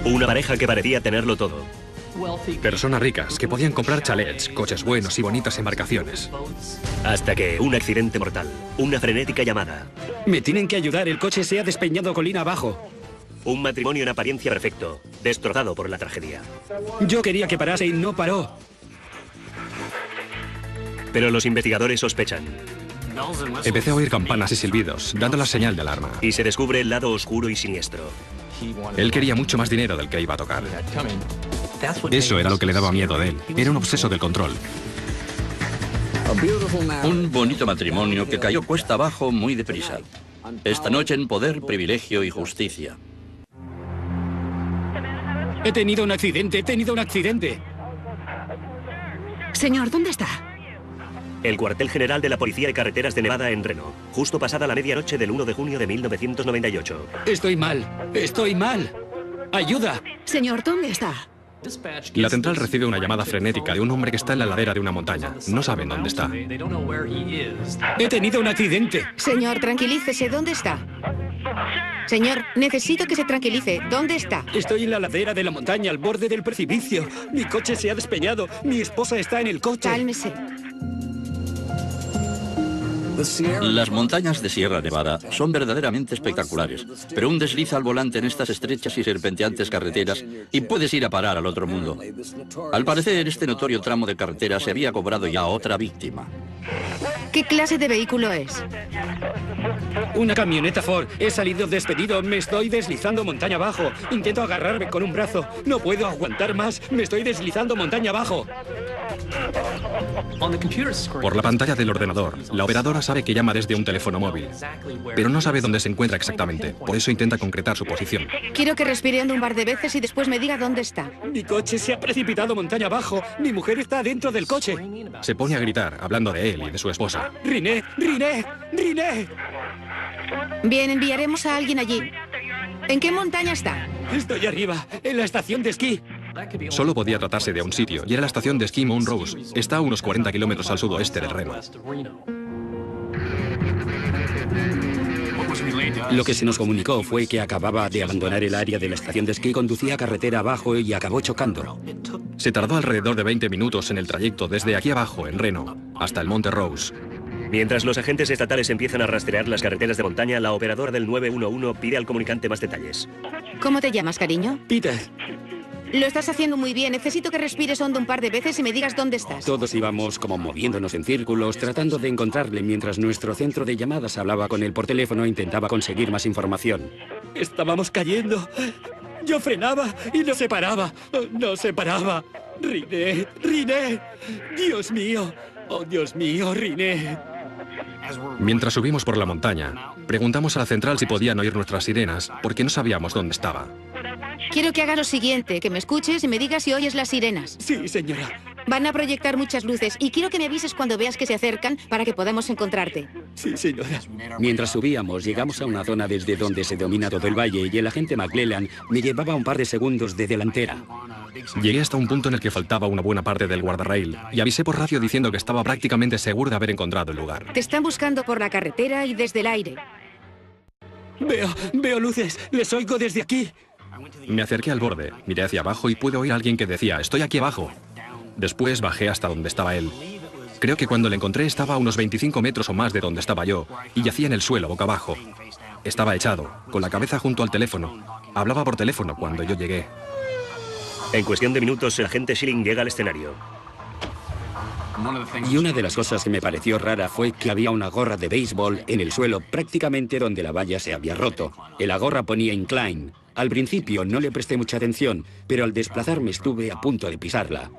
Una pareja que parecía tenerlo todo. Personas ricas que podían comprar chalets, coches buenos y bonitas embarcaciones. Hasta que un accidente mortal, una frenética llamada. Me tienen que ayudar, el coche se ha despeñado colina abajo. Un matrimonio en apariencia perfecto, destrozado por la tragedia. Yo quería que parase y no paró. Pero los investigadores sospechan. Empecé a oír campanas y silbidos, dando la señal de alarma. Y se descubre el lado oscuro y siniestro. Él quería mucho más dinero del que iba a tocar. Eso era lo que le daba miedo de él. Era un obseso del control. Un bonito matrimonio que cayó cuesta abajo muy deprisa. Esta noche en Poder, Privilegio y Justicia. He tenido un accidente, Señor, ¿dónde está? El cuartel general de la Policía de Carreteras de Nevada en Reno, justo pasada la medianoche del 1 de junio de 1998. Estoy mal. ¡Ayuda! Señor, ¿dónde está? La central recibe una llamada frenética de un hombre que está en la ladera de una montaña. No saben dónde está. He tenido un accidente. Señor, tranquilícese, ¿dónde está? Señor, necesito que se tranquilice. ¿Dónde está? Estoy en la ladera de la montaña, al borde del precipicio. Mi coche se ha despeñado. Mi esposa está en el coche. Cálmese. Las montañas de Sierra Nevada son verdaderamente espectaculares, pero un desliz al volante en estas estrechas y serpenteantes carreteras y puedes ir a parar al otro mundo. Al parecer, este notorio tramo de carretera se había cobrado ya otra víctima. ¿Qué clase de vehículo es? Una camioneta Ford. He salido despedido. Me estoy deslizando montaña abajo. Intento agarrarme con un brazo. No puedo aguantar más. Me estoy deslizando montaña abajo. Por la pantalla del ordenador, la operadora sabe que llama desde un teléfono móvil, pero no sabe dónde se encuentra exactamente. Por eso intenta concretar su posición. Quiero que respire hondo un par de veces y después me diga dónde está. Mi coche se ha precipitado montaña abajo. Mi mujer está dentro del coche. Se pone a gritar, hablando de él y de su esposa. ¡Riné! ¡Riné! ¡Riné! Bien, enviaremos a alguien allí. ¿En qué montaña está? Estoy arriba, en la estación de esquí. Solo podía tratarse de un sitio, y era la estación de esquí Montrose. Está a unos 40 kilómetros al sudoeste del Reno. Lo que se nos comunicó fue que acababa de abandonar el área de la estación de esquí, conducía carretera abajo y acabó chocando. Se tardó alrededor de 20 minutos en el trayecto desde aquí abajo, en Reno, hasta el Monte Rose. Mientras los agentes estatales empiezan a rastrear las carreteras de montaña, la operadora del 911 pide al comunicante más detalles. ¿Cómo te llamas, cariño? Peter. Lo estás haciendo muy bien. Necesito que respires hondo un par de veces y me digas dónde estás. Todos íbamos como moviéndonos en círculos, tratando de encontrarle, mientras nuestro centro de llamadas hablaba con él por teléfono e intentaba conseguir más información. Estábamos cayendo. Yo frenaba y no se paraba. No se paraba. Riné, Riné. Dios mío. Oh, Dios mío, Riné. Mientras subimos por la montaña, preguntamos a la central si podían oír nuestras sirenas, porque no sabíamos dónde estaba. Quiero que hagas lo siguiente, que me escuches y me digas si oyes las sirenas. Sí, señora. Van a proyectar muchas luces y quiero que me avises cuando veas que se acercan para que podamos encontrarte. Sí, señora. Mientras subíamos, llegamos a una zona desde donde se domina todo el valle y el agente McClellan me llevaba un par de segundos de delantera. Llegué hasta un punto en el que faltaba una buena parte del guardarrail y avisé por radio diciendo que estaba prácticamente seguro de haber encontrado el lugar. Te están buscando por la carretera y desde el aire. Veo luces. Les oigo desde aquí. Me acerqué al borde, miré hacia abajo y pude oír a alguien que decía, «Estoy aquí abajo». Después bajé hasta donde estaba él. Creo que cuando le encontré estaba a unos 25 metros o más de donde estaba yo y yacía en el suelo, boca abajo. Estaba echado, con la cabeza junto al teléfono. Hablaba por teléfono cuando yo llegué. En cuestión de minutos, el agente Schilling llega al escenario. Y una de las cosas que me pareció rara fue que había una gorra de béisbol en el suelo, prácticamente donde la valla se había roto. La gorra ponía incline. Al principio no le presté mucha atención, pero al desplazarme estuve a punto de pisarla.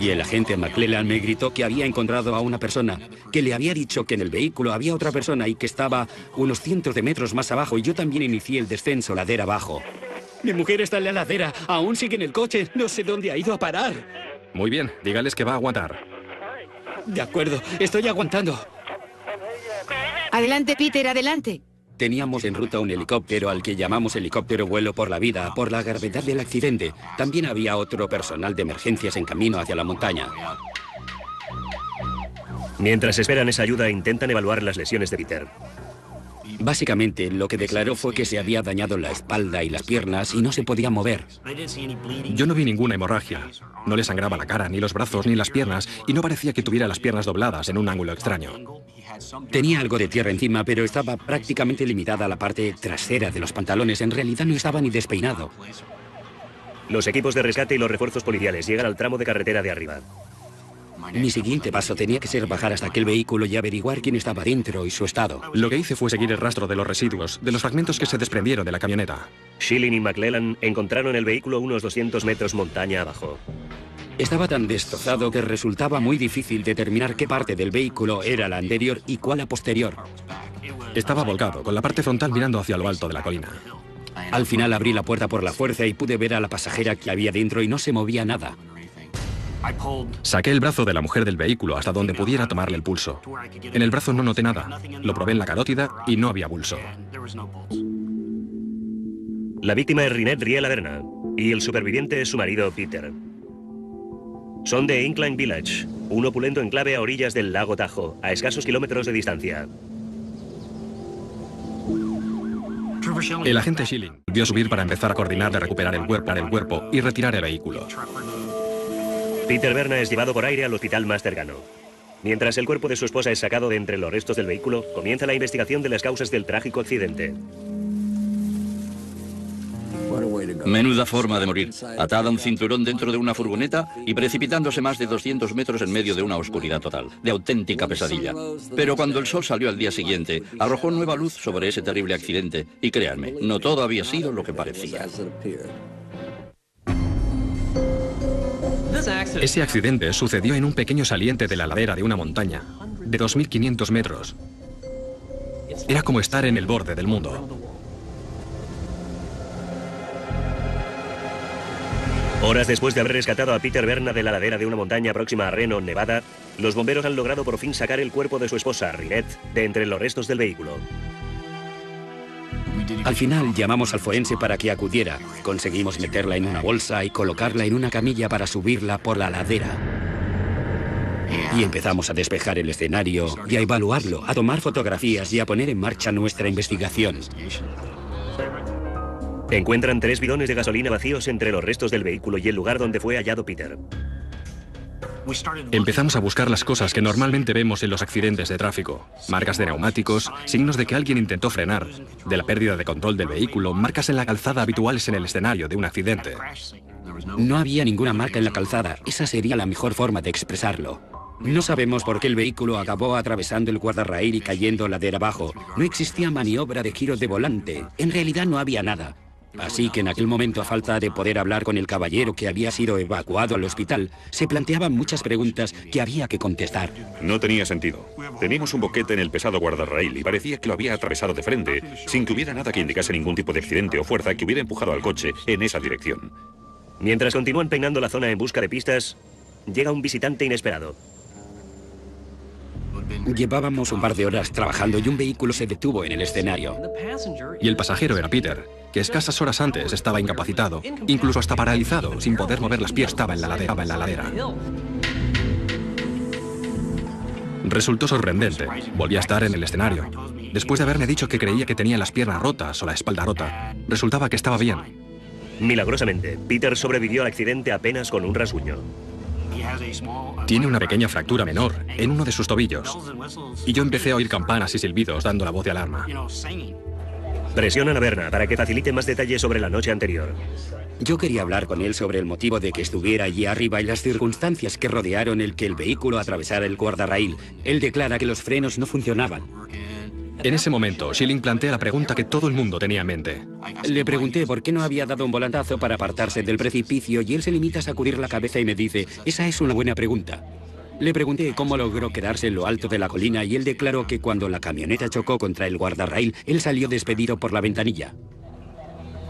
Y el agente McClellan me gritó que había encontrado a una persona, que le había dicho que en el vehículo había otra persona y que estaba unos cientos de metros más abajo, y yo también inicié el descenso ladera abajo. Mi mujer está en la ladera, aún sigue en el coche, no sé dónde ha ido a parar. Muy bien, dígales que va a aguantar. De acuerdo, estoy aguantando. Adelante, Peter, adelante. Teníamos en ruta un helicóptero al que llamamos helicóptero vuelo por la vida, por la gravedad del accidente. También había otro personal de emergencias en camino hacia la montaña. Mientras esperan esa ayuda, intentan evaluar las lesiones de Peter. Básicamente, lo que declaró fue que se había dañado la espalda y las piernas y no se podía mover. Yo no vi ninguna hemorragia. No le sangraba la cara, ni los brazos, ni las piernas, y no parecía que tuviera las piernas dobladas en un ángulo extraño. Tenía algo de tierra encima, pero estaba prácticamente limitada a la parte trasera de los pantalones. En realidad no estaba ni despeinado. Los equipos de rescate y los refuerzos policiales llegan al tramo de carretera de arriba. Mi siguiente paso tenía que ser bajar hasta aquel vehículo y averiguar quién estaba dentro y su estado. Lo que hice fue seguir el rastro de los residuos, de los fragmentos que se desprendieron de la camioneta. Schilling y McClellan encontraron el vehículo unos 200 metros montaña abajo. Estaba tan destrozado que resultaba muy difícil determinar qué parte del vehículo era la anterior y cuál la posterior. Estaba volcado, con la parte frontal mirando hacia lo alto de la colina. Al final abrí la puerta por la fuerza y pude ver a la pasajera que había dentro y no se movía nada. Saqué el brazo de la mujer del vehículo hasta donde pudiera tomarle el pulso. En el brazo no noté nada. Lo probé en la carótida y no había pulso. La víctima es Rinette Riel-Averna y el superviviente es su marido Peter. Son de Incline Village, un opulento enclave a orillas del lago Tahoe, a escasos kilómetros de distancia. El agente Schilling volvió a subir para empezar a coordinar de recuperar el cuerpo y retirar el vehículo. Peter Berna es llevado por aire al hospital más cercano. Mientras el cuerpo de su esposa es sacado de entre los restos del vehículo, comienza la investigación de las causas del trágico accidente. Menuda forma de morir, atada a un cinturón dentro de una furgoneta y precipitándose más de 200 metros en medio de una oscuridad total, de auténtica pesadilla. Pero cuando el sol salió al día siguiente, arrojó nueva luz sobre ese terrible accidente y créanme, no todo había sido lo que parecía. Ese accidente sucedió en un pequeño saliente de la ladera de una montaña, de 2.500 metros. Era como estar en el borde del mundo. Horas después de haber rescatado a Peter Berna de la ladera de una montaña próxima a Reno, Nevada, los bomberos han logrado por fin sacar el cuerpo de su esposa, Rinette, de entre los restos del vehículo. Al final llamamos al forense para que acudiera. Conseguimos meterla en una bolsa y colocarla en una camilla para subirla por la ladera. Y empezamos a despejar el escenario y a evaluarlo, a tomar fotografías y a poner en marcha nuestra investigación. Encuentran 3 bidones de gasolina vacíos entre los restos del vehículo y el lugar donde fue hallado Peter. Empezamos a buscar las cosas que normalmente vemos en los accidentes de tráfico. Marcas de neumáticos, signos de que alguien intentó frenar, de la pérdida de control del vehículo, marcas en la calzada habituales en el escenario de un accidente. No había ninguna marca en la calzada. Esa sería la mejor forma de expresarlo. No sabemos por qué el vehículo acabó atravesando el guardarraíl y cayendo ladera abajo. No existía maniobra de giro de volante. En realidad no había nada. Así que en aquel momento, a falta de poder hablar con el caballero que había sido evacuado al hospital, se planteaban muchas preguntas que había que contestar. No tenía sentido. Teníamos un boquete en el pesado guardarraíl y parecía que lo había atravesado de frente, sin que hubiera nada que indicase ningún tipo de accidente o fuerza que hubiera empujado al coche en esa dirección. Mientras continúan peinando la zona en busca de pistas, llega un visitante inesperado. Llevábamos un par de horas trabajando y un vehículo se detuvo en el escenario. Y el pasajero era Peter, que escasas horas antes estaba incapacitado, incluso hasta paralizado, sin poder mover las piernas. Estaba en la ladera. Resultó sorprendente. Volví a estar en el escenario. Después de haberme dicho que creía que tenía las piernas rotas o la espalda rota, resultaba que estaba bien. Milagrosamente, Peter sobrevivió al accidente apenas con un rasguño. Tiene una pequeña fractura menor en uno de sus tobillos. Y yo empecé a oír campanas y silbidos dando la voz de alarma. Presionan a Berna para que facilite más detalles sobre la noche anterior. Yo quería hablar con él sobre el motivo de que estuviera allí arriba y las circunstancias que rodearon el que el vehículo atravesara el guardarraíl. Él declara que los frenos no funcionaban. En ese momento, Schilling plantea la pregunta que todo el mundo tenía en mente. Le pregunté por qué no había dado un volantazo para apartarse del precipicio y él se limita a sacudir la cabeza y me dice, esa es una buena pregunta. Le pregunté cómo logró quedarse en lo alto de la colina y él declaró que cuando la camioneta chocó contra el guardarraíl, él salió despedido por la ventanilla.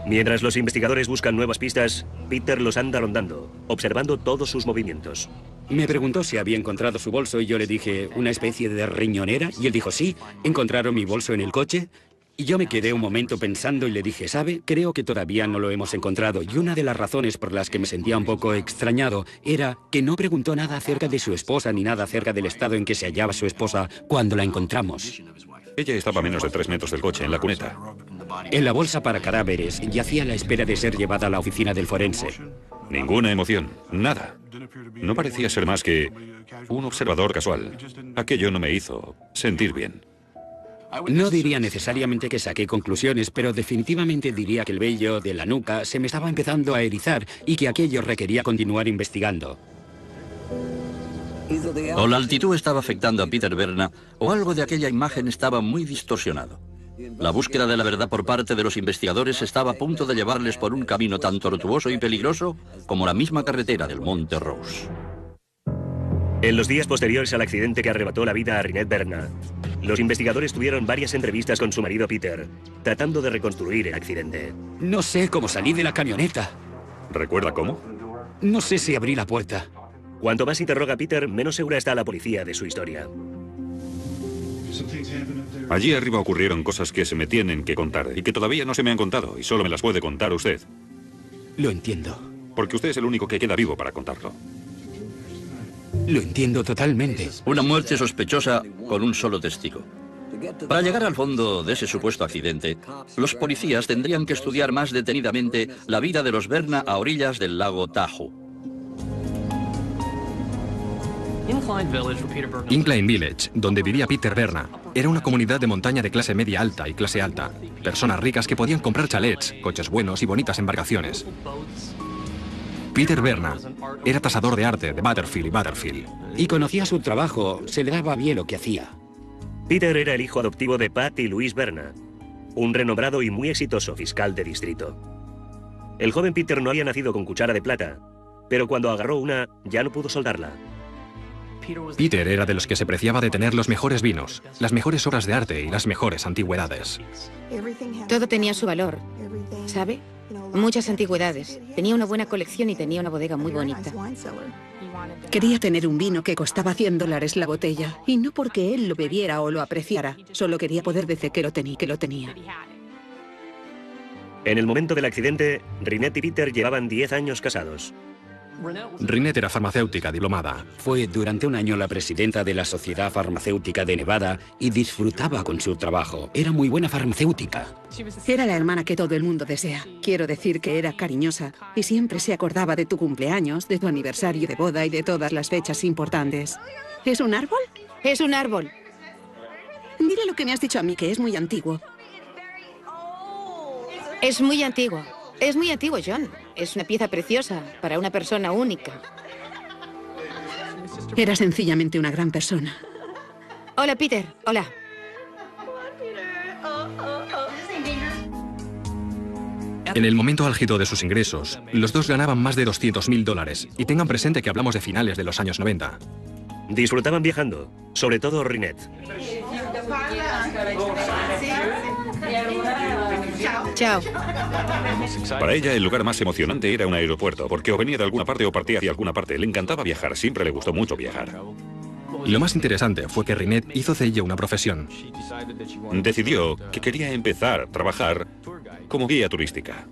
Mientras los investigadores buscan nuevas pistas, Peter los anda rondando, observando todos sus movimientos. Me preguntó si había encontrado su bolso y yo le dije, ¿una especie de riñonera? Y él dijo, sí. ¿Encontraron mi bolso en el coche? Y yo me quedé un momento pensando y le dije, ¿sabe? Creo que todavía no lo hemos encontrado. Y una de las razones por las que me sentía un poco extrañado era que no preguntó nada acerca de su esposa ni nada acerca del estado en que se hallaba su esposa cuando la encontramos. Ella estaba a menos de 3 metros del coche, en la cuneta. En la bolsa para cadáveres yacía a la espera de ser llevada a la oficina del forense. Ninguna emoción, nada. No parecía ser más que un observador casual. Aquello no me hizo sentir bien. No diría necesariamente que saqué conclusiones, pero definitivamente diría que el vello de la nuca se me estaba empezando a erizar y que aquello requería continuar investigando. O la altitud estaba afectando a Peter Berna, o algo de aquella imagen estaba muy distorsionado. La búsqueda de la verdad por parte de los investigadores estaba a punto de llevarles por un camino tan tortuoso y peligroso como la misma carretera del Monte Rose. En los días posteriores al accidente que arrebató la vida a Rinette Berna, los investigadores tuvieron varias entrevistas con su marido Peter, tratando de reconstruir el accidente. No sé cómo salí de la camioneta. ¿Recuerda cómo? No sé si abrí la puerta. Cuanto más interroga a Peter, menos segura está la policía de su historia. Allí arriba ocurrieron cosas que se me tienen que contar y que todavía no se me han contado y solo me las puede contar usted. Lo entiendo. Porque usted es el único que queda vivo para contarlo. Lo entiendo totalmente. Una muerte sospechosa con un solo testigo. Para llegar al fondo de ese supuesto accidente, los policías tendrían que estudiar más detenidamente la vida de los Berna a orillas del lago Tahoe. Incline Village, donde vivía Peter Berna, era una comunidad de montaña de clase media alta y clase alta. Personas ricas que podían comprar chalets, coches buenos y bonitas embarcaciones. Peter Berna era tasador de arte de Butterfield y Butterfield. Y conocía su trabajo, se le daba bien lo que hacía. Peter era el hijo adoptivo de Pat y Louise Berna, un renombrado y muy exitoso fiscal de distrito. El joven Peter no había nacido con cuchara de plata, pero cuando agarró una, ya no pudo soltarla. Peter era de los que se preciaba de tener los mejores vinos, las mejores obras de arte y las mejores antigüedades. Todo tenía su valor, ¿sabe? Muchas antigüedades. Tenía una buena colección y tenía una bodega muy bonita. Quería tener un vino que costaba $100 la botella, y no porque él lo bebiera o lo apreciara, solo quería poder decir que lo tenía. En el momento del accidente, Rinette y Peter llevaban 10 años casados. Rinette era farmacéutica diplomada. Fue durante un año la presidenta de la Sociedad Farmacéutica de Nevada y disfrutaba con su trabajo. Era muy buena farmacéutica. Era la hermana que todo el mundo desea. Quiero decir que era cariñosa y siempre se acordaba de tu cumpleaños, de tu aniversario de boda y de todas las fechas importantes. ¿Es un árbol? Es un árbol. Dile lo que me has dicho a mí, que es muy antiguo. Es muy antiguo. Es muy antiguo, John. Es una pieza preciosa para una persona única. Era sencillamente una gran persona. Hola, Peter. Hola. En el momento álgido de sus ingresos, los dos ganaban más de $200.000, y tengan presente que hablamos de finales de los años 90. Disfrutaban viajando, sobre todo Rinette. Chao. Para ella el lugar más emocionante era un aeropuerto, porque o venía de alguna parte o partía hacia alguna parte. Le encantaba viajar, siempre le gustó mucho viajar. Lo más interesante fue que Rinette hizo de ella una profesión. Decidió que quería empezar a trabajar como guía turística.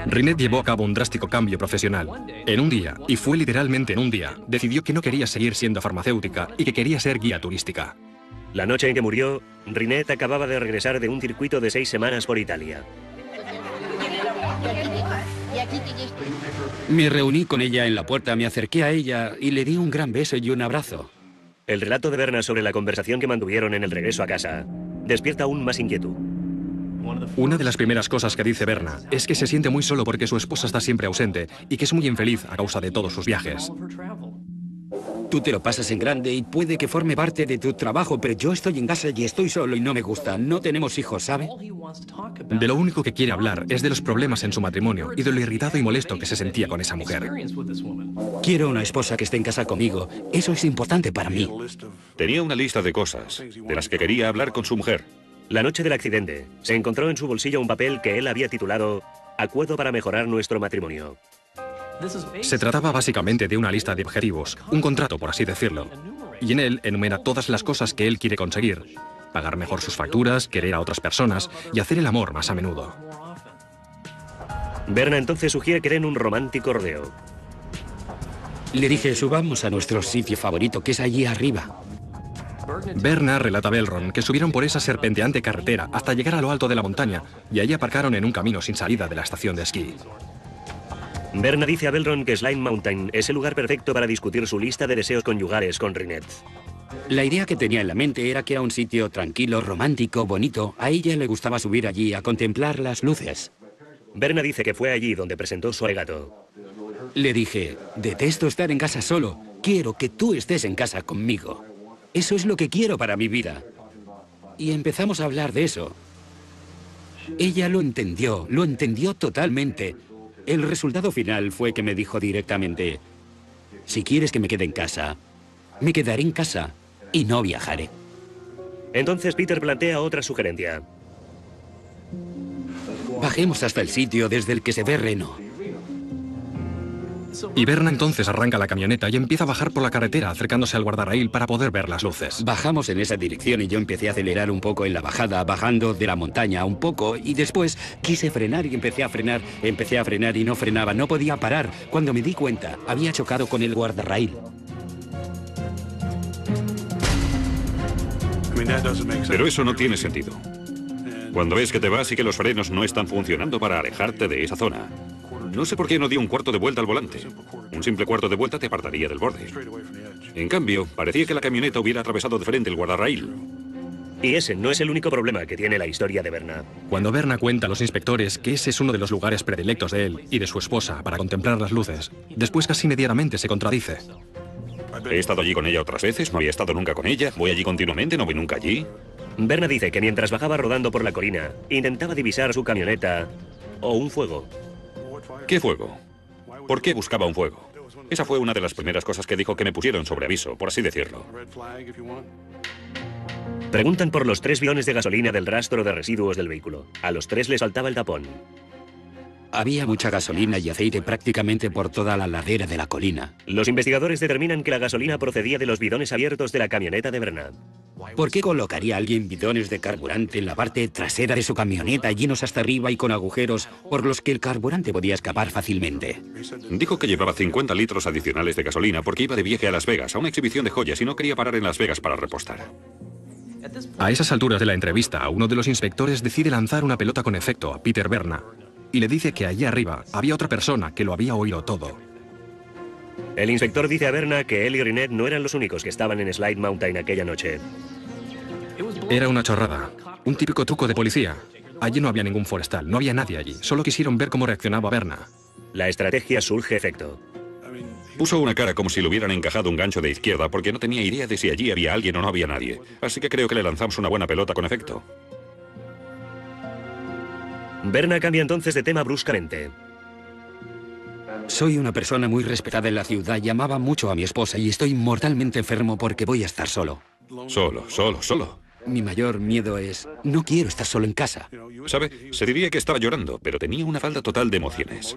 Rinette llevó a cabo un drástico cambio profesional. En un día, y fue literalmente en un día, decidió que no quería seguir siendo farmacéutica y que quería ser guía turística. La noche en que murió, Rinette acababa de regresar de un circuito de 6 semanas por Italia. Me reuní con ella en la puerta, me acerqué a ella y le di un gran beso y un abrazo. El relato de Berna sobre la conversación que mantuvieron en el regreso a casa despierta aún más inquietud. Una de las primeras cosas que dice Berna es que se siente muy solo porque su esposa está siempre ausente y que es muy infeliz a causa de todos sus viajes. Tú te lo pasas en grande y puede que forme parte de tu trabajo, pero yo estoy en casa y estoy solo y no me gusta. No tenemos hijos, ¿sabe? De lo único que quiere hablar es de los problemas en su matrimonio y de lo irritado y molesto que se sentía con esa mujer. Quiero una esposa que esté en casa conmigo. Eso es importante para mí. Tenía una lista de cosas de las que quería hablar con su mujer. La noche del accidente, se encontró en su bolsillo un papel que él había titulado Acuerdo para mejorar nuestro matrimonio. Se trataba básicamente de una lista de objetivos, un contrato por así decirlo, y en él enumera todas las cosas que él quiere conseguir: pagar mejor sus facturas, querer a otras personas y hacer el amor más a menudo. Berna entonces sugiere que den un romántico rodeo. Le dije, subamos a nuestro sitio favorito, que es allí arriba. Berna relata a Belron que subieron por esa serpenteante carretera hasta llegar a lo alto de la montaña y allí aparcaron en un camino sin salida de la estación de esquí. Berna dice a Belron que Slime Mountain es el lugar perfecto para discutir su lista de deseos conyugales con Rinette. La idea que tenía en la mente era que era un sitio tranquilo, romántico, bonito. A ella le gustaba subir allí a contemplar las luces. Berna dice que fue allí donde presentó su alegato. Le dije, detesto estar en casa solo. Quiero que tú estés en casa conmigo. Eso es lo que quiero para mi vida. Y empezamos a hablar de eso. Ella lo entendió totalmente. El resultado final fue que me dijo directamente, si quieres que me quede en casa, me quedaré en casa y no viajaré. Entonces Peter plantea otra sugerencia. Bajemos hasta el sitio desde el que se ve Reno. Y Berna entonces arranca la camioneta y empieza a bajar por la carretera acercándose al guardarraíl para poder ver las luces. Bajamos en esa dirección y yo empecé a acelerar un poco en la bajada, bajando de la montaña un poco, y después quise frenar y empecé a frenar y no frenaba, no podía parar. Cuando me di cuenta, había chocado con el guardarraíl. Pero eso no tiene sentido. Cuando ves que te vas y que los frenos no están funcionando para alejarte de esa zona. No sé por qué no dio un cuarto de vuelta al volante. Un simple cuarto de vuelta te apartaría del borde. En cambio, parecía que la camioneta hubiera atravesado de frente el guardarraíl. Y ese no es el único problema que tiene la historia de Berna. Cuando Berna cuenta a los inspectores que ese es uno de los lugares predilectos de él y de su esposa para contemplar las luces, después casi inmediatamente se contradice. He estado allí con ella otras veces, no había estado nunca con ella, voy allí continuamente, no voy nunca allí. Berna dice que mientras bajaba rodando por la colina, intentaba divisar su camioneta o un fuego. ¿Qué fuego? ¿Por qué buscaba un fuego? Esa fue una de las primeras cosas que dijo que me pusieron sobre aviso, por así decirlo. Preguntan por los 3 bidones de gasolina del rastro de residuos del vehículo. A los 3 les saltaba el tapón. Había mucha gasolina y aceite prácticamente por toda la ladera de la colina. Los investigadores determinan que la gasolina procedía de los bidones abiertos de la camioneta de Berna. ¿Por qué colocaría alguien bidones de carburante en la parte trasera de su camioneta llenos hasta arriba y con agujeros por los que el carburante podía escapar fácilmente? Dijo que llevaba 50 litros adicionales de gasolina porque iba de viaje a Las Vegas, a una exhibición de joyas y no quería parar en Las Vegas para repostar. A esas alturas de la entrevista, uno de los inspectores decide lanzar una pelota con efecto a Peter Berna y le dice que allí arriba había otra persona que lo había oído todo. El inspector dice a Berna que él y Rinette no eran los únicos que estaban en Slime Mountain aquella noche. Era una chorrada, un típico truco de policía. Allí no había ningún forestal, no había nadie allí. Solo quisieron ver cómo reaccionaba Berna. La estrategia surge efecto. Puso una cara como si le hubieran encajado un gancho de izquierda porque no tenía idea de si allí había alguien o no había nadie. Así que creo que le lanzamos una buena pelota con efecto. Berna cambia entonces de tema bruscamente. Soy una persona muy respetada en la ciudad y amaba mucho a mi esposa y estoy mortalmente enfermo porque voy a estar solo. Solo. Mi mayor miedo es, no quiero estar solo en casa. ¿Sabe? Se diría que estaba llorando, pero tenía una falda total de emociones.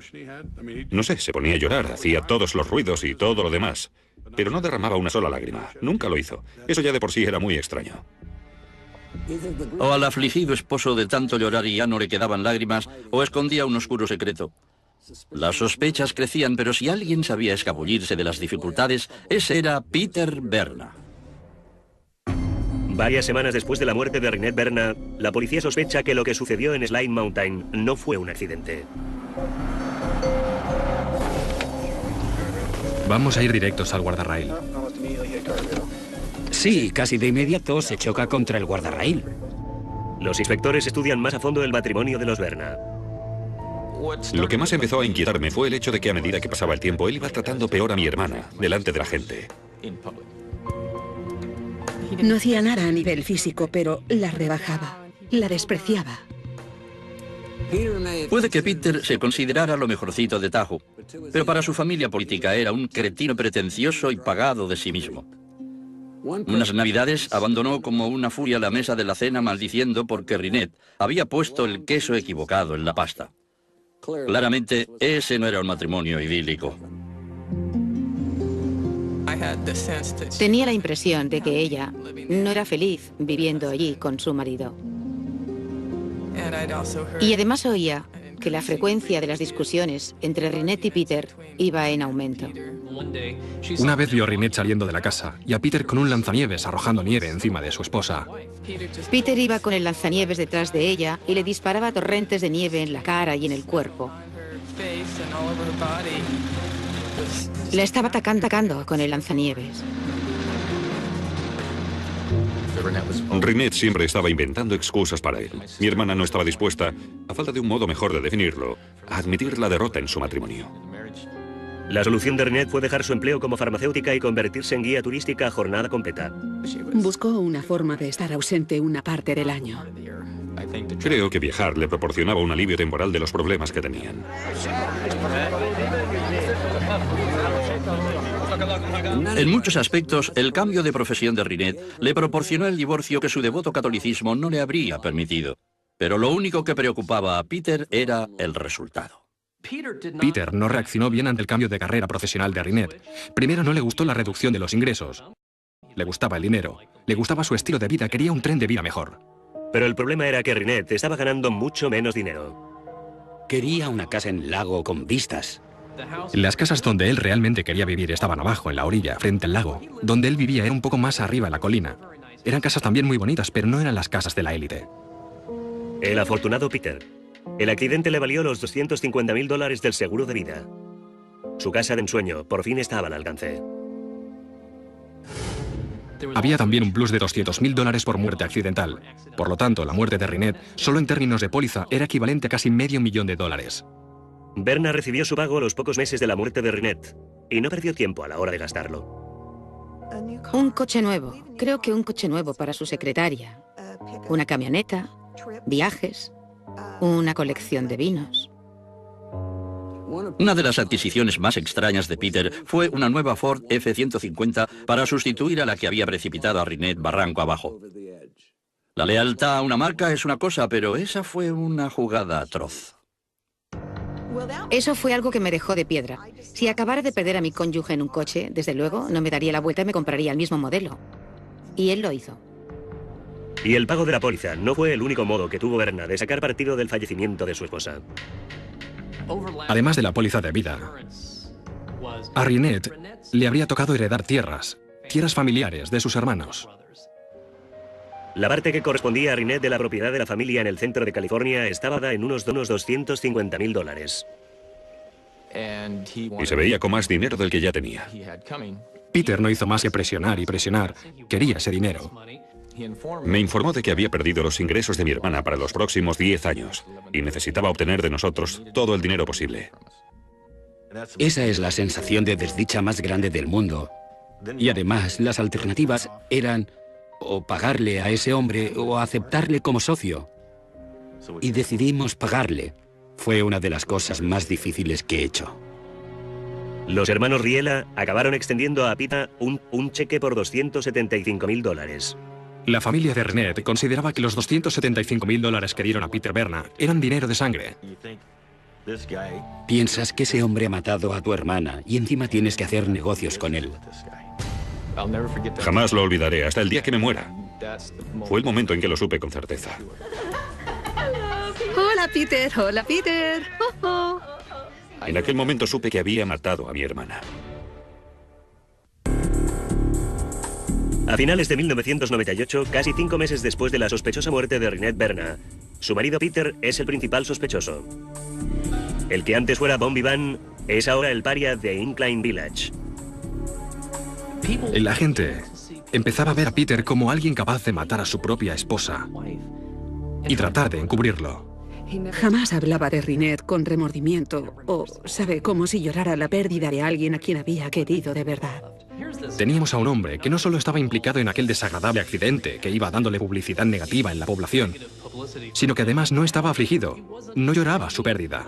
No sé, se ponía a llorar, hacía todos los ruidos y todo lo demás. Pero no derramaba una sola lágrima. Nunca lo hizo. Eso ya de por sí era muy extraño. O al afligido esposo de tanto llorar y ya no le quedaban lágrimas, o escondía un oscuro secreto. Las sospechas crecían, pero si alguien sabía escabullirse de las dificultades, ese era Peter Berna. Varias semanas después de la muerte de Rinette Berna, la policía sospecha que lo que sucedió en Slime Mountain no fue un accidente. Vamos a ir directos al guardarraíl. Sí, casi de inmediato se choca contra el guardarraíl. Los inspectores estudian más a fondo el matrimonio de los Berna. Lo que más empezó a inquietarme fue el hecho de que a medida que pasaba el tiempo, él iba tratando peor a mi hermana, delante de la gente. No hacía nada a nivel físico, pero la rebajaba, la despreciaba. Puede que Peter se considerara lo mejorcito de Tahoe, pero para su familia política era un cretino pretencioso y pagado de sí mismo. Unas navidades abandonó como una furia la mesa de la cena maldiciendo porque Rinette había puesto el queso equivocado en la pasta. Claramente, ese no era un matrimonio idílico. Tenía la impresión de que ella no era feliz viviendo allí con su marido. Y además oía que la frecuencia de las discusiones entre Rinette y Peter iba en aumento. Una vez vio a Rinette saliendo de la casa y a Peter con un lanzanieves arrojando nieve encima de su esposa. Peter iba con el lanzanieves detrás de ella y le disparaba torrentes de nieve en la cara y en el cuerpo. La estaba atacando con el lanzanieves. Rinette siempre estaba inventando excusas para él. Mi hermana no estaba dispuesta, a falta de un modo mejor de definirlo, a admitir la derrota en su matrimonio. La solución de Rinette fue dejar su empleo como farmacéutica y convertirse en guía turística a jornada completa. Buscó una forma de estar ausente una parte del año. Creo que viajar le proporcionaba un alivio temporal de los problemas que tenían. En muchos aspectos, el cambio de profesión de Rinette le proporcionó el divorcio que su devoto catolicismo no le habría permitido. Pero lo único que preocupaba a Peter era el resultado. Peter no reaccionó bien ante el cambio de carrera profesional de Rinette. Primero, no le gustó la reducción de los ingresos. Le gustaba el dinero, le gustaba su estilo de vida, quería un tren de vida mejor. Pero el problema era que Rinette estaba ganando mucho menos dinero. Quería una casa en el lago con vistas. Las casas donde él realmente quería vivir estaban abajo, en la orilla, frente al lago. Donde él vivía era un poco más arriba, en la colina. Eran casas también muy bonitas, pero no eran las casas de la élite. El afortunado Peter. El accidente le valió los $250.000 del seguro de vida. Su casa de ensueño por fin estaba al alcance. Había también un plus de $200.000 por muerte accidental. Por lo tanto, la muerte de Rinette, solo en términos de póliza, era equivalente a casi $500.000. Berna recibió su pago a los pocos meses de la muerte de Rinette y no perdió tiempo a la hora de gastarlo. Un coche nuevo. Creo que un coche nuevo para su secretaria. Una camioneta, viajes, una colección de vinos. Una de las adquisiciones más extrañas de Peter fue una nueva Ford F-150 para sustituir a la que había precipitado a Rinette barranco abajo. La lealtad a una marca es una cosa, pero esa fue una jugada atroz. Eso fue algo que me dejó de piedra. Si acabara de perder a mi cónyuge en un coche, desde luego no me daría la vuelta y me compraría el mismo modelo. Y él lo hizo. Y el pago de la póliza no fue el único modo que tuvo Berna de sacar partido del fallecimiento de su esposa. Además de la póliza de vida, a Rinette le habría tocado heredar tierras familiares de sus hermanos. La parte que correspondía a Rinette de la propiedad de la familia en el centro de California estaba dada en unos $250.000. Y se veía con más dinero del que ya tenía. Peter no hizo más que presionar y presionar. Quería ese dinero. Me informó de que había perdido los ingresos de mi hermana para los próximos 10 años y necesitaba obtener de nosotros todo el dinero posible. Esa es la sensación de desdicha más grande del mundo. Y además, las alternativas eran o pagarle a ese hombre o aceptarle como socio. Y decidimos pagarle. Fue una de las cosas más difíciles que he hecho. Los hermanos Riela acabaron extendiendo a Peter un cheque por $275.000. La familia de Rinette consideraba que los $275.000 que dieron a Peter Berna eran dinero de sangre. Piensas que ese hombre ha matado a tu hermana y encima tienes que hacer negocios con él. Jamás lo olvidaré hasta el día que me muera. Fue el momento en que lo supe con certeza. Hola, Peter. Hola, Peter. Oh, oh. En aquel momento supe que había matado a mi hermana. A finales de 1998, casi 5 meses después de la sospechosa muerte de Rinette Berna, su marido Peter es el principal sospechoso. El que antes fuera Bon Vivant es ahora el paria de Incline Village. La gente empezaba a ver a Peter como alguien capaz de matar a su propia esposa y tratar de encubrirlo. Jamás hablaba de Rinette con remordimiento o, sabe, como si llorara la pérdida de alguien a quien había querido de verdad. Teníamos a un hombre que no solo estaba implicado en aquel desagradable accidente que iba dándole publicidad negativa en la población, sino que además no estaba afligido, no lloraba su pérdida.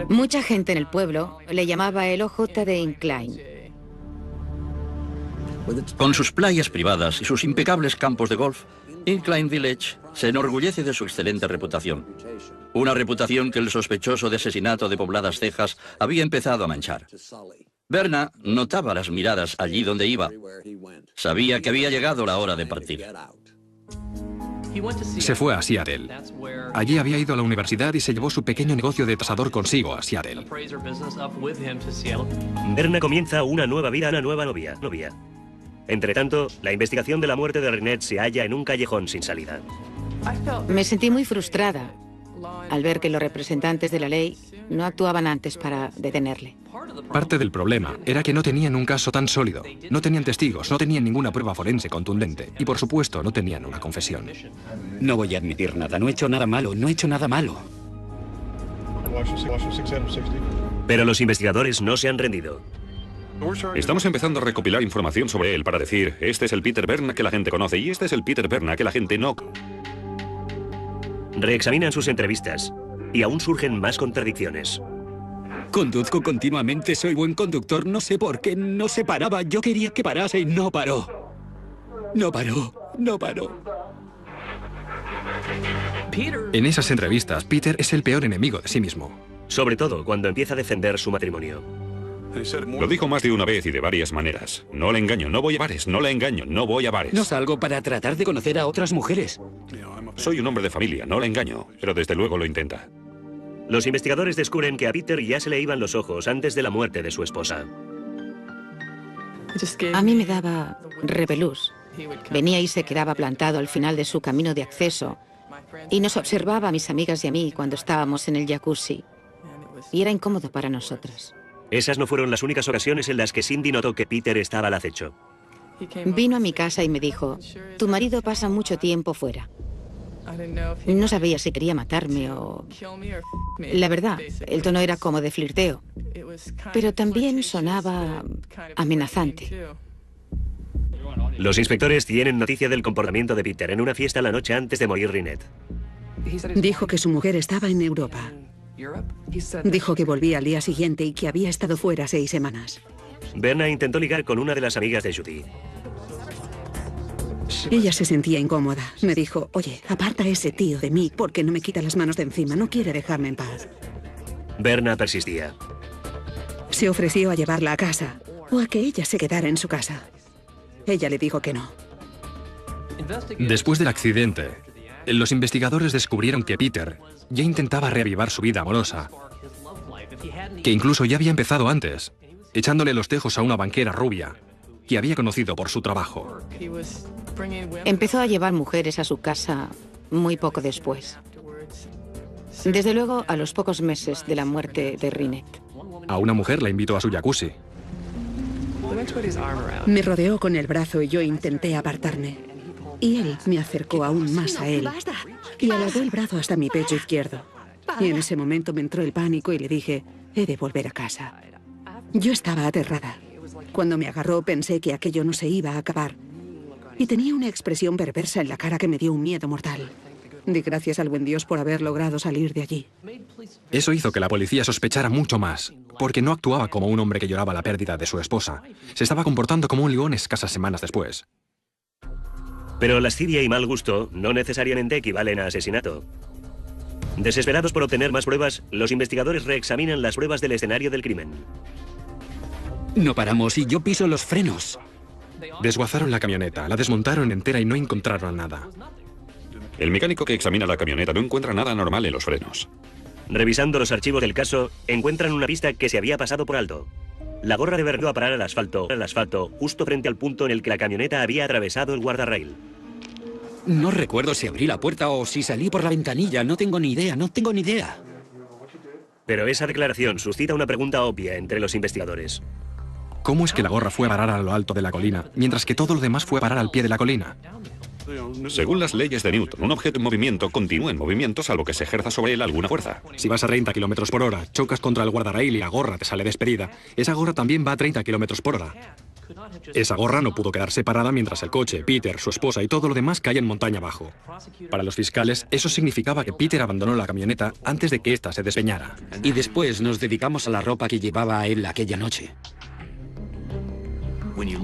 Mucha gente en el pueblo le llamaba el OJ de Incline. Con sus playas privadas y sus impecables campos de golf, Incline Village se enorgullece de su excelente reputación. Una reputación que el sospechoso de asesinato de Pobladas Cejas había empezado a manchar. Berna notaba las miradas allí donde iba. Sabía que había llegado la hora de partir. Se fue a Seattle. Allí había ido a la universidad y se llevó su pequeño negocio de tasador consigo a Seattle. Berna comienza una nueva vida, una nueva novia. Entretanto, la investigación de la muerte de Rynette se halla en un callejón sin salida. Me sentí muy frustrada al ver que los representantes de la ley no actuaban antes para detenerle. Parte del problema era que no tenían un caso tan sólido. No tenían testigos, no tenían ninguna prueba forense contundente. Y por supuesto, no tenían una confesión. No voy a admitir nada, no he hecho nada malo, no he hecho nada malo. Pero los investigadores no se han rendido. Estamos empezando a recopilar información sobre él para decir, este es el Peter Berna que la gente conoce y este es el Peter Berna que la gente no. Reexaminan sus entrevistas y aún surgen más contradicciones. Conduzco continuamente, soy buen conductor, no sé por qué no se paraba. Yo quería que parase y no paró. No paró. En esas entrevistas, Peter es el peor enemigo de sí mismo. Sobre todo cuando empieza a defender su matrimonio. Lo dijo más de una vez y de varias maneras. No le engaño, no voy a bares, no le engaño, no voy a bares. No salgo para tratar de conocer a otras mujeres. Soy un hombre de familia, no le engaño, pero desde luego lo intenta. Los investigadores descubren que a Peter ya se le iban los ojos antes de la muerte de su esposa. A mí me daba repelús. Venía y se quedaba plantado al final de su camino de acceso y nos observaba a mis amigas y a mí cuando estábamos en el jacuzzi. Y era incómodo para nosotras. Esas no fueron las únicas ocasiones en las que Cindy notó que Peter estaba al acecho. Vino a mi casa y me dijo, tu marido pasa mucho tiempo fuera. No sabía si quería matarme o... La verdad, el tono era como de flirteo, pero también sonaba amenazante. Los inspectores tienen noticia del comportamiento de Peter en una fiesta la noche antes de morir Rynette. Dijo que su mujer estaba en Europa. Dijo que volvía al día siguiente y que había estado fuera 6 semanas. Berna intentó ligar con una de las amigas de Judy. Ella se sentía incómoda. Me dijo, oye, aparta a ese tío de mí porque no me quita las manos de encima, no quiere dejarme en paz. Berna persistía. Se ofreció a llevarla a casa o a que ella se quedara en su casa. Ella le dijo que no. Después del accidente, los investigadores descubrieron que Peter ya intentaba reavivar su vida amorosa, que incluso ya había empezado antes, echándole los tejos a una banquera rubia que había conocido por su trabajo. Empezó a llevar mujeres a su casa muy poco después. Desde luego, a los pocos meses de la muerte de Rynette. A una mujer la invitó a su jacuzzi. Me rodeó con el brazo y yo intenté apartarme. Y él me acercó aún más a él y alargó el brazo hasta mi pecho izquierdo. Y en ese momento me entró el pánico y le dije, he de volver a casa. Yo estaba aterrada. Cuando me agarró pensé que aquello no se iba a acabar. Y tenía una expresión perversa en la cara que me dio un miedo mortal. Di gracias al buen Dios por haber logrado salir de allí. Eso hizo que la policía sospechara mucho más, porque no actuaba como un hombre que lloraba la pérdida de su esposa. Se estaba comportando como un león escasas semanas después. Pero lascivia y mal gusto no necesariamente equivalen a asesinato. Desesperados por obtener más pruebas, los investigadores reexaminan las pruebas del escenario del crimen. No paramos y yo piso los frenos. Desguazaron la camioneta, la desmontaron entera y no encontraron nada. El mecánico que examina la camioneta no encuentra nada anormal en los frenos. Revisando los archivos del caso, encuentran una pista que se había pasado por alto. La gorra de Berna a parar al asfalto, justo frente al punto en el que la camioneta había atravesado el guardarrail. No recuerdo si abrí la puerta o si salí por la ventanilla, no tengo ni idea. Pero esa declaración suscita una pregunta obvia entre los investigadores. ¿Cómo es que la gorra fue a parar a lo alto de la colina, mientras que todo lo demás fue a parar al pie de la colina? Según las leyes de Newton, un objeto en movimiento continúa en movimiento salvo que se ejerza sobre él alguna fuerza. Si vas a 30 kilómetros por hora, chocas contra el guardarrail y la gorra te sale despedida, esa gorra también va a 30 kilómetros por hora. Esa gorra no pudo quedar separada mientras el coche, Peter, su esposa y todo lo demás caían montaña abajo. Para los fiscales, eso significaba que Peter abandonó la camioneta antes de que ésta se despeñara. Y después nos dedicamos a la ropa que llevaba él aquella noche.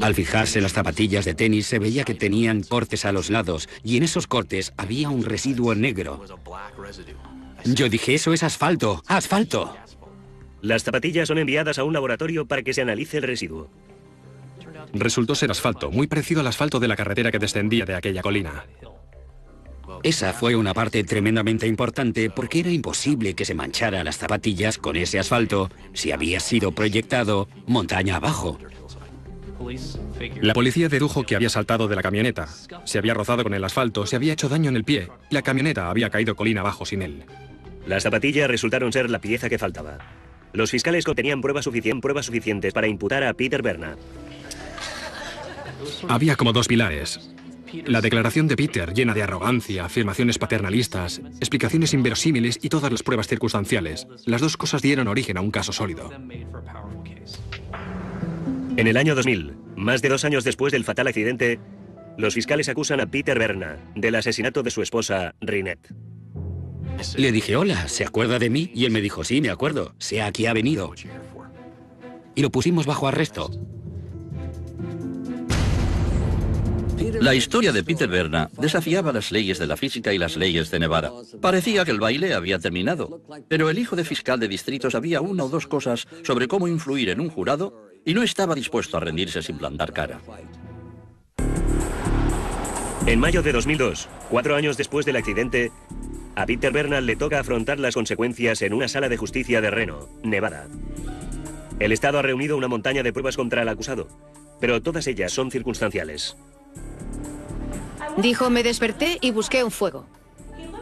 Al fijarse en las zapatillas de tenis se veía que tenían cortes a los lados y en esos cortes había un residuo negro. Yo dije, eso es asfalto, asfalto. Las zapatillas son enviadas a un laboratorio para que se analice el residuo. Resultó ser asfalto, muy parecido al asfalto de la carretera que descendía de aquella colina. Esa fue una parte tremendamente importante porque era imposible que se manchara las zapatillas con ese asfalto si había sido proyectado montaña abajo. La policía dedujo que había saltado de la camioneta, se había rozado con el asfalto, se había hecho daño en el pie y la camioneta había caído colina abajo sin él. Las zapatillas resultaron ser la pieza que faltaba. Los fiscales tenían pruebas suficientes para imputar a Peter Berna. Había como dos pilares. La declaración de Peter, llena de arrogancia, afirmaciones paternalistas, explicaciones inverosímiles y todas las pruebas circunstanciales. Las dos cosas dieron origen a un caso sólido. En el año 2000, más de 2 años después del fatal accidente, los fiscales acusan a Peter Berna del asesinato de su esposa, Rinette. Le dije, hola, ¿se acuerda de mí? Y él me dijo, sí, me acuerdo, sé a qué ha venido. Y lo pusimos bajo arresto. La historia de Peter Berna desafiaba las leyes de la física y las leyes de Nevada. Parecía que el baile había terminado, pero el hijo de fiscal de distrito sabía una o dos cosas sobre cómo influir en un jurado y no estaba dispuesto a rendirse sin plantar cara. En mayo de 2002, 4 años después del accidente, a Peter Berna le toca afrontar las consecuencias en una sala de justicia de Reno, Nevada. El Estado ha reunido una montaña de pruebas contra el acusado, pero todas ellas son circunstanciales. Dijo, me desperté y busqué un fuego.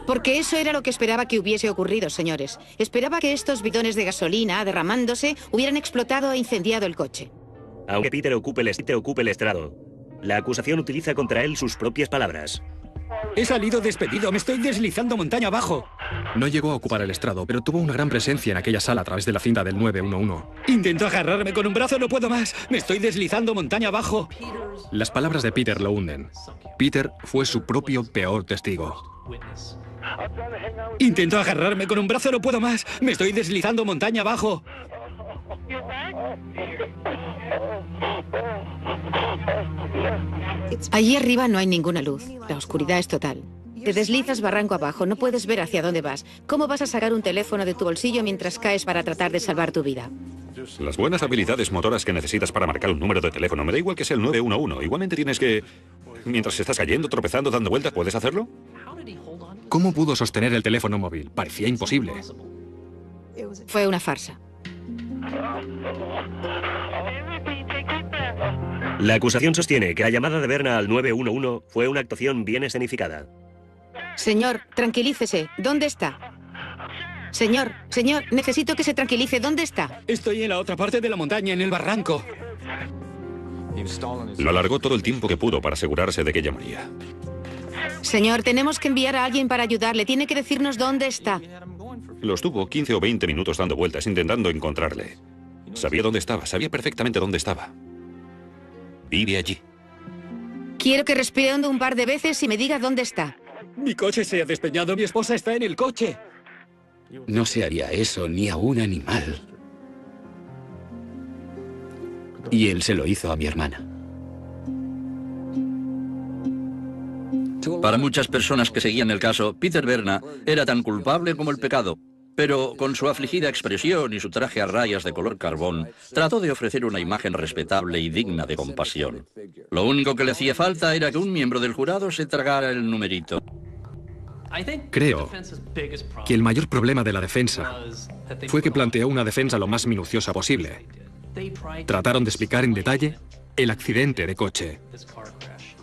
Porque eso era lo que esperaba que hubiese ocurrido, señores. Esperaba que estos bidones de gasolina, derramándose, hubieran explotado e incendiado el coche. Aunque Peter ocupe el estrado, la acusación utiliza contra él sus propias palabras. He salido despedido, me estoy deslizando montaña abajo. No llegó a ocupar el estrado, pero tuvo una gran presencia en aquella sala a través de la cinta del 911. Intento agarrarme con un brazo, no puedo más. Me estoy deslizando montaña abajo. Las palabras de Peter lo hunden. Peter fue su propio peor testigo. Intento agarrarme con un brazo, no puedo más. Me estoy deslizando montaña abajo. Allí arriba no hay ninguna luz. La oscuridad es total. Te deslizas barranco abajo, no puedes ver hacia dónde vas. ¿Cómo vas a sacar un teléfono de tu bolsillo mientras caes para tratar de salvar tu vida? Las buenas habilidades motoras que necesitas para marcar un número de teléfono, me da igual que sea el 911. Igualmente tienes que... Mientras estás cayendo, tropezando, dando vueltas, ¿puedes hacerlo? ¿Cómo pudo sostener el teléfono móvil? Parecía imposible. Fue una farsa. La acusación sostiene que la llamada de Berna al 911 fue una actuación bien escenificada. Señor, tranquilícese. ¿Dónde está? Señor, necesito que se tranquilice. ¿Dónde está? Estoy en la otra parte de la montaña, en el barranco. Lo alargó todo el tiempo que pudo para asegurarse de que llamaría. Señor, tenemos que enviar a alguien para ayudarle. Tiene que decirnos dónde está. Lo estuvo 15 o 20 minutos dando vueltas intentando encontrarle. Sabía dónde estaba, sabía perfectamente dónde estaba. Vive allí. Quiero que respire hondo un par de veces y me diga dónde está. Mi coche se ha despeñado, mi esposa está en el coche. No se haría eso ni a un animal. Y él se lo hizo a mi hermana. Para muchas personas que seguían el caso, Peter Berna era tan culpable como el pecado. Pero con su afligida expresión y su traje a rayas de color carbón, trató de ofrecer una imagen respetable y digna de compasión. Lo único que le hacía falta era que un miembro del jurado se tragara el numerito. Creo que el mayor problema de la defensa fue que planteó una defensa lo más minuciosa posible. Trataron de explicar en detalle el accidente de coche.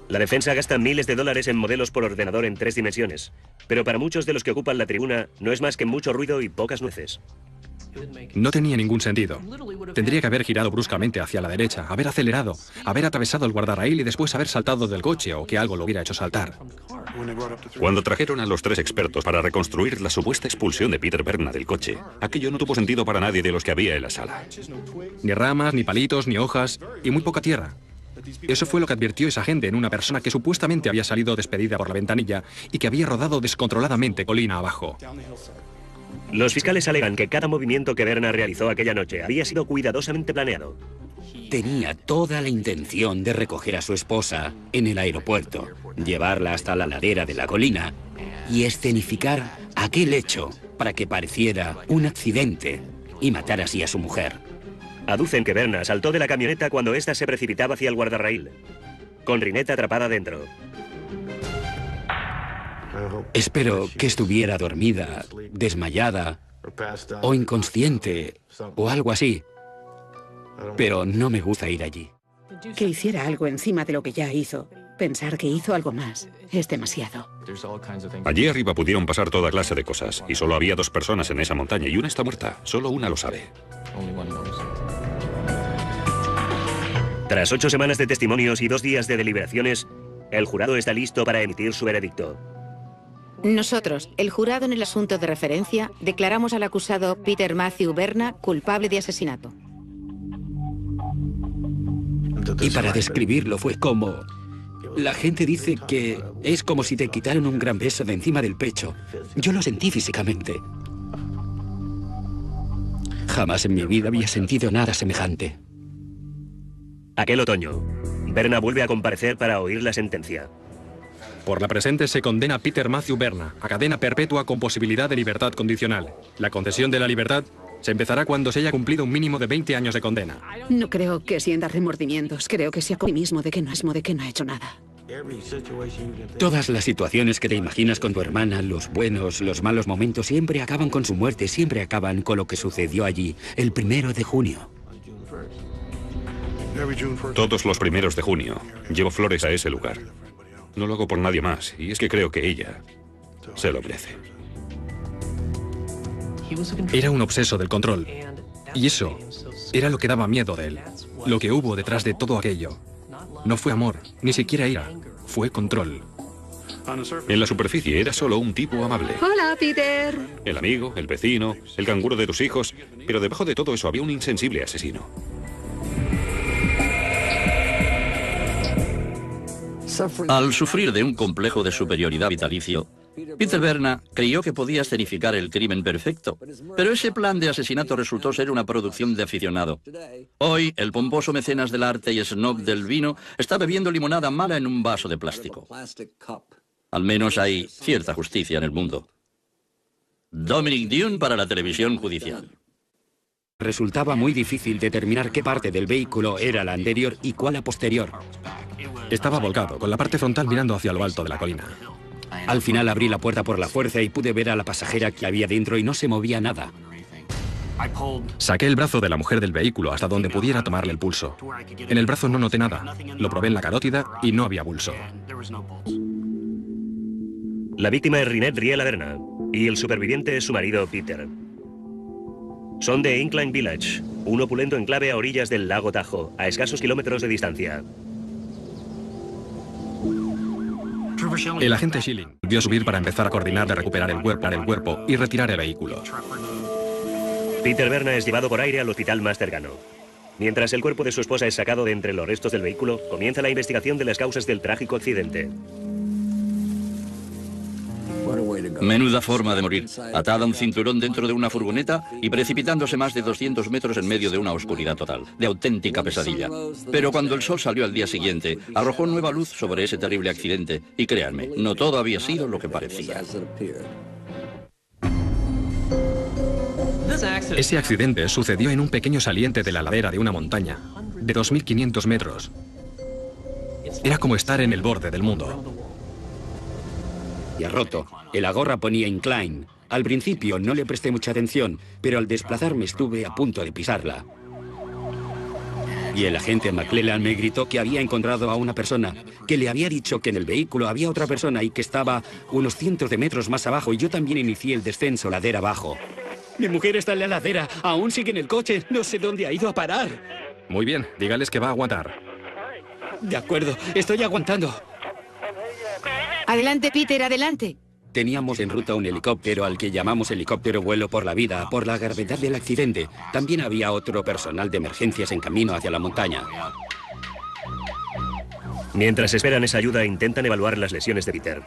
La defensa gasta miles de dólares en modelos por ordenador en 3 dimensiones, pero para muchos de los que ocupan la tribuna no es más que mucho ruido y pocas nueces. No tenía ningún sentido. Tendría que haber girado bruscamente hacia la derecha, haber acelerado, haber atravesado el guardarraíl y después haber saltado del coche o que algo lo hubiera hecho saltar. Cuando trajeron a los 3 expertos para reconstruir la supuesta expulsión de Peter Berna del coche, aquello no tuvo sentido para nadie de los que había en la sala. Ni ramas, ni palitos, ni hojas y muy poca tierra. Eso fue lo que advirtió esa gente en una persona que supuestamente había salido despedida por la ventanilla y que había rodado descontroladamente colina abajo. Los fiscales alegan que cada movimiento que Berna realizó aquella noche había sido cuidadosamente planeado. Tenía toda la intención de recoger a su esposa en el aeropuerto, llevarla hasta la ladera de la colina y escenificar aquel hecho para que pareciera un accidente y matar así a su mujer. Aducen que Berna saltó de la camioneta cuando ésta se precipitaba hacia el guardarraíl, con Rinette atrapada dentro. Espero que estuviera dormida, desmayada o inconsciente o algo así. Pero no me gusta ir allí. Que hiciera algo encima de lo que ya hizo. Pensar que hizo algo más es demasiado. Allí arriba pudieron pasar toda clase de cosas, y solo había 2 personas en esa montaña, y una está muerta. Solo una lo sabe. Tras 8 semanas de testimonios y 2 días de deliberaciones, el jurado está listo para emitir su veredicto. Nosotros, el jurado en el asunto de referencia, declaramos al acusado Peter Matthew Berna culpable de asesinato. Y para describirlo fue como... La gente dice que es como si te quitaran un gran peso de encima del pecho. Yo lo sentí físicamente. Jamás en mi vida había sentido nada semejante. Aquel otoño, Berna vuelve a comparecer para oír la sentencia. Por la presente se condena a Peter Matthew Berna a cadena perpetua con posibilidad de libertad condicional. La concesión de la libertad se empezará cuando se haya cumplido un mínimo de 20 años de condena. No creo que sienta remordimientos. Creo que sea con mí mismo de que no ha hecho nada. Todas las situaciones que te imaginas con tu hermana, los buenos, los malos momentos, siempre acaban con su muerte, siempre acaban con lo que sucedió allí, el 1 de junio. Todos los 1 de junio llevo flores a ese lugar. No lo hago por nadie más, y es que creo que ella se lo merece. Era un obseso del control. Y eso era lo que daba miedo de él. Lo que hubo detrás de todo aquello. No fue amor, ni siquiera ira. Fue control. En la superficie era solo un tipo amable. Hola, Peter. El amigo, el vecino, el canguro de tus hijos. Pero debajo de todo eso había un insensible asesino. Al sufrir de un complejo de superioridad vitalicio, Peter Berna creyó que podía escenificar el crimen perfecto, pero ese plan de asesinato resultó ser una producción de aficionado. Hoy, el pomposo mecenas del arte y snob del vino está bebiendo limonada mala en un vaso de plástico. Al menos hay cierta justicia en el mundo. Dominic Dune para la televisión judicial. Resultaba muy difícil determinar qué parte del vehículo era la anterior y cuál la posterior. Estaba volcado, con la parte frontal mirando hacia lo alto de la colina. Al final abrí la puerta por la fuerza y pude ver a la pasajera que había dentro y no se movía nada. Saqué el brazo de la mujer del vehículo hasta donde pudiera tomarle el pulso. En el brazo no noté nada. Lo probé en la carótida y no había pulso. La víctima es Rinette Riela Berna y el superviviente es su marido Peter. Son de Incline Village, un opulento enclave a orillas del lago Tahoe, a escasos kilómetros de distancia. El agente Schilling volvió a subir para empezar a coordinar de recuperar el cuerpo y retirar el vehículo. Peter Berna es llevado por aire al hospital más cercano. Mientras el cuerpo de su esposa es sacado de entre los restos del vehículo, comienza la investigación de las causas del trágico accidente. Menuda forma de morir, atada a un cinturón dentro de una furgoneta y precipitándose más de 200 metros en medio de una oscuridad total, de auténtica pesadilla. Pero cuando el sol salió al día siguiente, arrojó nueva luz sobre ese terrible accidente, y créanme, no todo había sido lo que parecía. Ese accidente sucedió en un pequeño saliente de la ladera de una montaña, de 2.500 metros. Era como estar en el borde del mundo. Y ha roto. El agorra ponía incline. Al principio no le presté mucha atención, pero al desplazarme estuve a punto de pisarla. Y el agente McClellan me gritó que había encontrado a una persona, que le había dicho que en el vehículo había otra persona y que estaba unos cientos de metros más abajo, y yo también inicié el descenso ladera abajo. Mi mujer está en la ladera, aún sigue en el coche, no sé dónde ha ido a parar. Muy bien, dígales que va a aguantar. De acuerdo, estoy aguantando. Adelante, Peter, adelante. Teníamos en ruta un helicóptero al que llamamos helicóptero vuelo por la vida, por la gravedad del accidente. También había otro personal de emergencias en camino hacia la montaña. Mientras esperan esa ayuda, intentan evaluar las lesiones de Peter.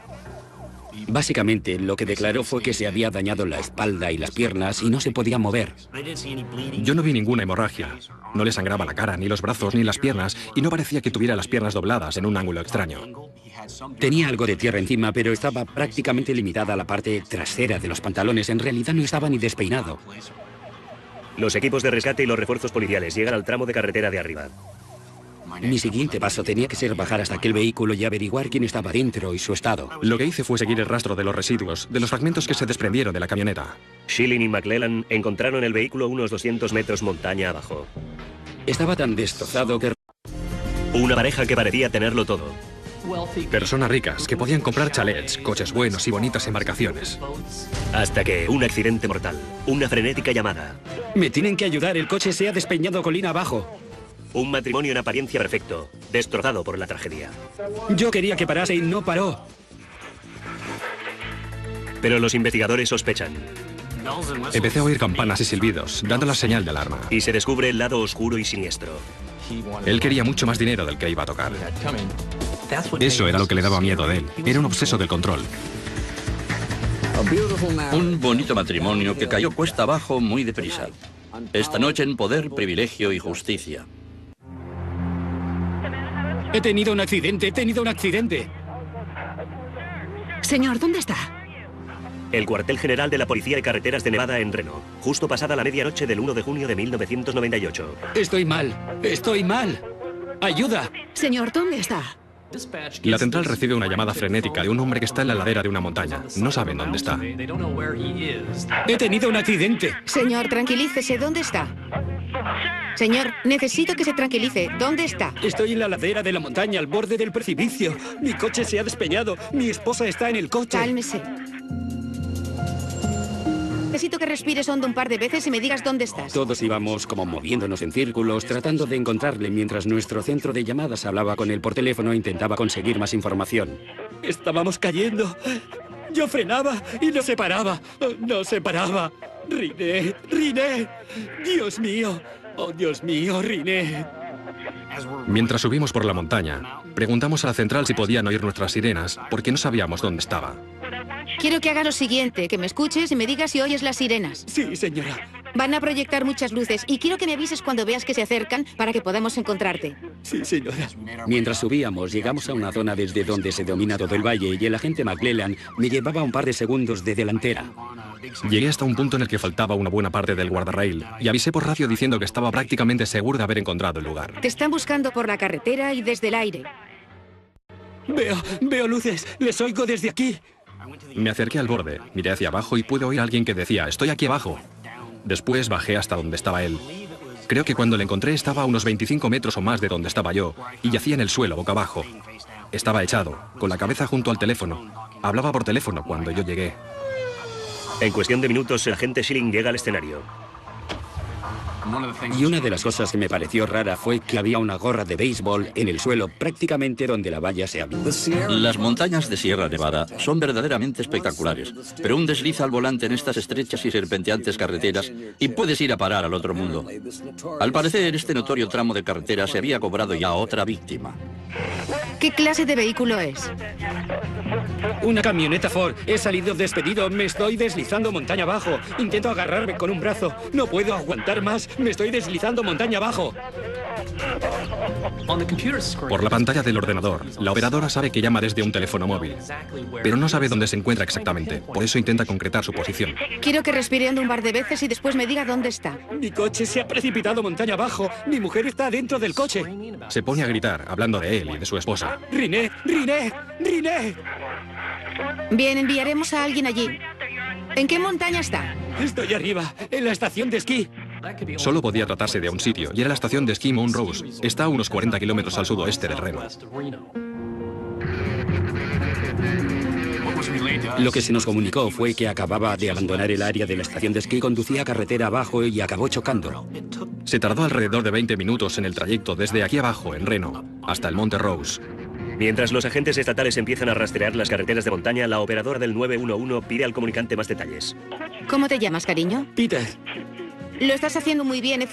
Básicamente, lo que declaró fue que se había dañado la espalda y las piernas y no se podía mover. Yo no vi ninguna hemorragia. No le sangraba la cara, ni los brazos, ni las piernas, y no parecía que tuviera las piernas dobladas en un ángulo extraño. Tenía algo de tierra encima, pero estaba prácticamente limitada a la parte trasera de los pantalones. En realidad no estaba ni despeinado. Los equipos de rescate y los refuerzos policiales llegan al tramo de carretera de arriba. Mi siguiente paso tenía que ser bajar hasta aquel vehículo y averiguar quién estaba dentro y su estado. Lo que hice fue seguir el rastro de los residuos, de los fragmentos que se desprendieron de la camioneta. Schilling y McClellan encontraron el vehículo unos 200 metros montaña abajo. Estaba tan destrozado que... Una pareja que parecía tenerlo todo. Personas ricas que podían comprar chalets, coches buenos y bonitas embarcaciones. Hasta que un accidente mortal, una frenética llamada. Me tienen que ayudar, el coche se ha despeñado colina abajo. Un matrimonio en apariencia perfecto, destrozado por la tragedia. Yo quería que parase y no paró. Pero los investigadores sospechan. Empecé a oír campanas y silbidos, dando la señal de alarma. Y se descubre el lado oscuro y siniestro. Él quería mucho más dinero del que iba a tocar. Eso era lo que le daba miedo de él. Era un obseso del control. Un bonito matrimonio que cayó cuesta abajo muy deprisa. Esta noche en Poder, Privilegio y Justicia. He tenido un accidente, Señor, ¿dónde está? El cuartel general de la Policía de Carreteras de Nevada en Reno, justo pasada la medianoche del 1 de junio de 1998. Estoy mal. ¡Ayuda! Señor, ¿dónde está? La central recibe una llamada frenética de un hombre que está en la ladera de una montaña. No saben dónde está. He tenido un accidente. Señor, tranquilícese. ¿Dónde está? Señor, necesito que se tranquilice. ¿Dónde está? Estoy en la ladera de la montaña, al borde del precipicio. Mi coche se ha despeñado. Mi esposa está en el coche. Cálmese. Necesito que respires hondo un par de veces y me digas dónde estás. Todos íbamos como moviéndonos en círculos, tratando de encontrarle mientras nuestro centro de llamadas hablaba con él por teléfono e intentaba conseguir más información. Estábamos cayendo. Yo frenaba y no se paraba. No se paraba. Riné. Dios mío. Oh, Dios mío, Riné. Mientras subimos por la montaña, preguntamos a la central si podían oír nuestras sirenas, porque no sabíamos dónde estaba. Quiero que hagas lo siguiente, que me escuches y me digas si oyes las sirenas. Sí, señora. Van a proyectar muchas luces y quiero que me avises cuando veas que se acercan para que podamos encontrarte. Sí, señora. Mientras subíamos, llegamos a una zona desde donde se domina todo el valle y el agente McClellan me llevaba un par de segundos de delantera. Llegué hasta un punto en el que faltaba una buena parte del guardarraíl y avisé por radio diciendo que estaba prácticamente seguro de haber encontrado el lugar. Te están buscando por la carretera y desde el aire. Veo luces. Les oigo desde aquí. Me acerqué al borde, miré hacia abajo y pude oír a alguien que decía, estoy aquí abajo. Después bajé hasta donde estaba él. Creo que cuando le encontré estaba a unos 25 metros o más de donde estaba yo y yacía en el suelo, boca abajo. Estaba echado, con la cabeza junto al teléfono. Hablaba por teléfono cuando yo llegué. En cuestión de minutos, el agente Schilling llega al escenario. Y una de las cosas que me pareció rara fue que había una gorra de béisbol en el suelo, prácticamente donde la valla se había. Las montañas de Sierra Nevada son verdaderamente espectaculares, pero un desliz al volante en estas estrechas y serpenteantes carreteras y puedes ir a parar al otro mundo. Al parecer, este notorio tramo de carretera se había cobrado ya a otra víctima. ¿Qué clase de vehículo es? Una camioneta Ford. He salido despedido. Me estoy deslizando montaña abajo. Intento agarrarme con un brazo. No puedo aguantar más. Me estoy deslizando montaña abajo. Por la pantalla del ordenador, la operadora sabe que llama desde un teléfono móvil, pero no sabe dónde se encuentra exactamente. Por eso intenta concretar su posición. Quiero que respire hondo un par de veces y después me diga dónde está. Mi coche se ha precipitado montaña abajo. Mi mujer está dentro del coche. Se pone a gritar, hablando de él y de su esposa. ¡Riné! Bien, enviaremos a alguien allí. ¿En qué montaña está? Estoy arriba, en la estación de esquí. Solo podía tratarse de un sitio, y era la estación de esquí Mount Rose. Está a unos 40 kilómetros al sudoeste de Reno. Lo que se nos comunicó fue que acababa de abandonar el área de la estación de esquí, conducía carretera abajo y acabó chocando. Se tardó alrededor de 20 minutos en el trayecto desde aquí abajo, en Reno, hasta el Monte Rose. Mientras los agentes estatales empiezan a rastrear las carreteras de montaña, la operadora del 911 pide al comunicante más detalles. ¿Cómo te llamas, cariño? Peter. Lo estás haciendo muy bien.